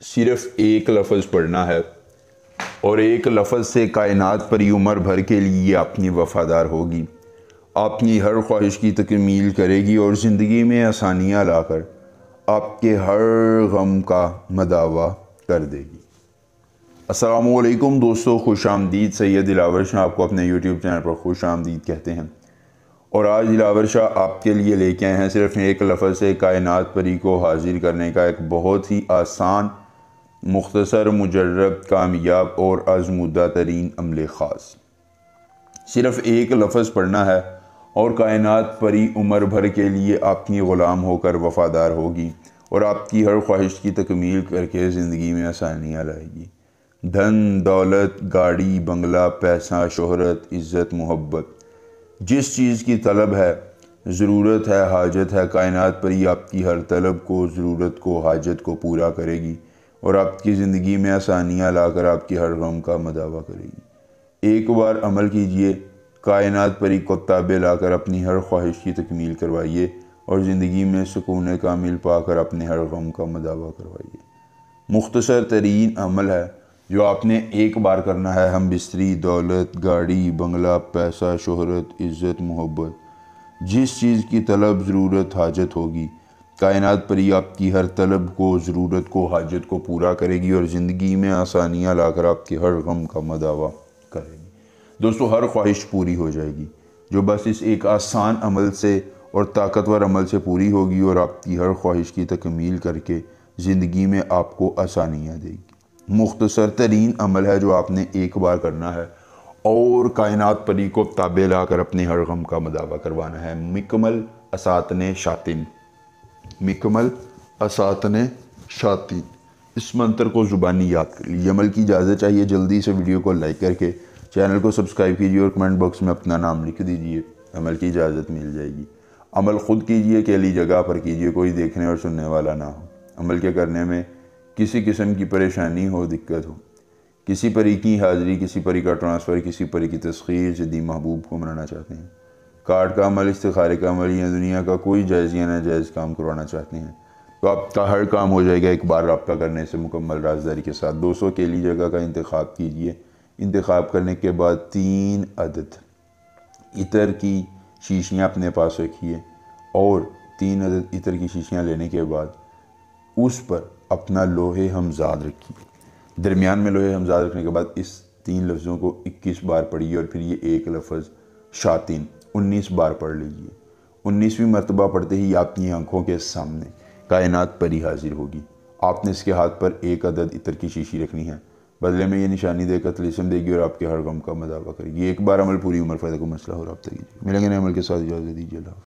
صرف ایک لفظ پڑھنا ہے اور ایک لفظ سے کائنات پری عمر بھر کے لیے اپنی وفادار ہوگی، اپنی ہر خواہش کی تکمیل کرے گی اور زندگی میں آسانیاں لا کر آپ کے ہر غم کا مداوع کر دے گی۔ السلام علیکم دوستو، خوش آمدید۔ سید دلاور شاہ آپ کو اپنے یوٹیوب چینل پر خوش آمدید کہتے ہیں، اور آج دلاور شاہ آپ کے لیے لے کے آئے ہیں صرف ایک لفظ سے کائنات پری کو حاضر کرنے کا ایک بہت ہی آسان، مختصر، مجرب، کامیاب اور آزمودہ ترین عمل خاص۔ صرف ایک لفظ پڑھنا ہے اور کائنات پری عمر بھر کے لیے آپ کی غلام ہو کر وفادار ہوگی اور آپ کی ہر خواہش کی تکمیل کر کے زندگی میں آسانیاں لائے گی۔ دھن، دولت، گاڑی، بنگلہ، پیسہ، شہرت، عزت، محبت، جس چیز کی طلب ہے، ضرورت ہے، حاجت ہے، کائنات پری آپ کی ہر طلب کو، ضرورت کو، حاجت کو پورا کرے گی اور آپ کی زندگی میں آسانیاں لا کر آپ کی ہر غم کا مداوع کرے گی۔ ایک بار عمل کیجئے، کائنات پری کو تابع لا کر اپنی ہر خواہش کی تکمیل کروائیے اور زندگی میں سکون کامل پا کر اپنے ہر غم کا مداوع کروائیے۔ مختصر ترین عمل ہے جو آپ نے ایک بار کرنا ہے۔ ہم بستری، دولت، گاڑی، بنگلہ، پیسہ، شہرت، عزت، محبت، جس چیز کی طلب، ضرورت، حاجت ہوگی، کائنات پری آپ کی ہر طلب کو، ضرورت کو، حاجت کو پورا کرے گی اور زندگی میں آسانیاں لا کر آپ کے ہر غم کا مداوع کرے گی۔ دوستو، ہر خواہش پوری ہو جائے گی جو بس اس ایک آسان عمل سے اور طاقتور عمل سے پوری ہوگی اور آپ کی ہر خواہش کی تکمیل کر کے زندگی میں آپ کو آسانیاں دے گی۔ مختصر ترین عمل ہے جو آپ نے ایک بار کرنا ہے اور کائنات پری کو تابع لا کر اپنے ہر غم کا مداوع کروانا ہے۔ مکمل اساتن شاطن، مکمل اساتن شاطن، اس منتر کو زبانی یاد کر لیجیے۔ عمل کی اجازت چاہیے، جلدی سے ویڈیو کو لائک کر کے چینل کو سبسکرائب کیجیے اور کمنٹ باکس میں اپنا نام لکھ دیجیے، عمل کی اجازت مل جائے گی۔ عمل خود کیجیے، اکیلی جگہ پر کیجیے، کوئی دیکھنے اور سننے والا نہ ہو۔ عمل کے کرنے میں کسی قسم کی پریشانی ہو، دقت ہو، کسی پری کی حاضری، کسی پری کا ٹرانسفر، کسی پری کی تسخیر، جدی محبوب کو منانا چاہتے ہیں، کارڈ کا عمل، استخارے کا عمل یا دنیا کا کوئی جائز یا ناجائز کام کروانا چاہتے ہیں تو آپ کا ہر کام ہو جائے گا ایک بار رابطہ کرنے سے مکمل رازداری کے ساتھ۔ 200 اکیلی جگہ کا انتخاب کیجیے۔ انتخاب کرنے کے بعد 3 عدد عطر کی شیشیاں اپنے پاس رکھیے اور 3 عدد عطر کی شیشیاں لینے کے بعد اس پر اپنا لوح ہمزاد رکھیے۔ درمیان میں لوح ہمزاد رکھنے کے بعد اس 3 لفظوں کو 21 بار پڑھیے اور پھر یہ ایک لفظ شاطن 19 بار پڑھ لیجیے۔ 19ویں مرتبہ پڑھتے ہی آپ کی آنکھوں کے سامنے کائنات پری حاضر ہوگی۔ آپ نے اس کے ہاتھ پر 1 عدد عطر کی شیشی رکھنی ہے، بدلے میں یہ نشانی دے کر طلسم دے گی اور آپ کے ہر غم کا مداوع کرے گی۔ ایک بار عمل، پوری عمر فائدہ کو مسئلہ ہو رابطہ کیجیے۔ ملیں گے نئے عمل کے ساتھ، اجازت دیجیے، اللہ حافظ۔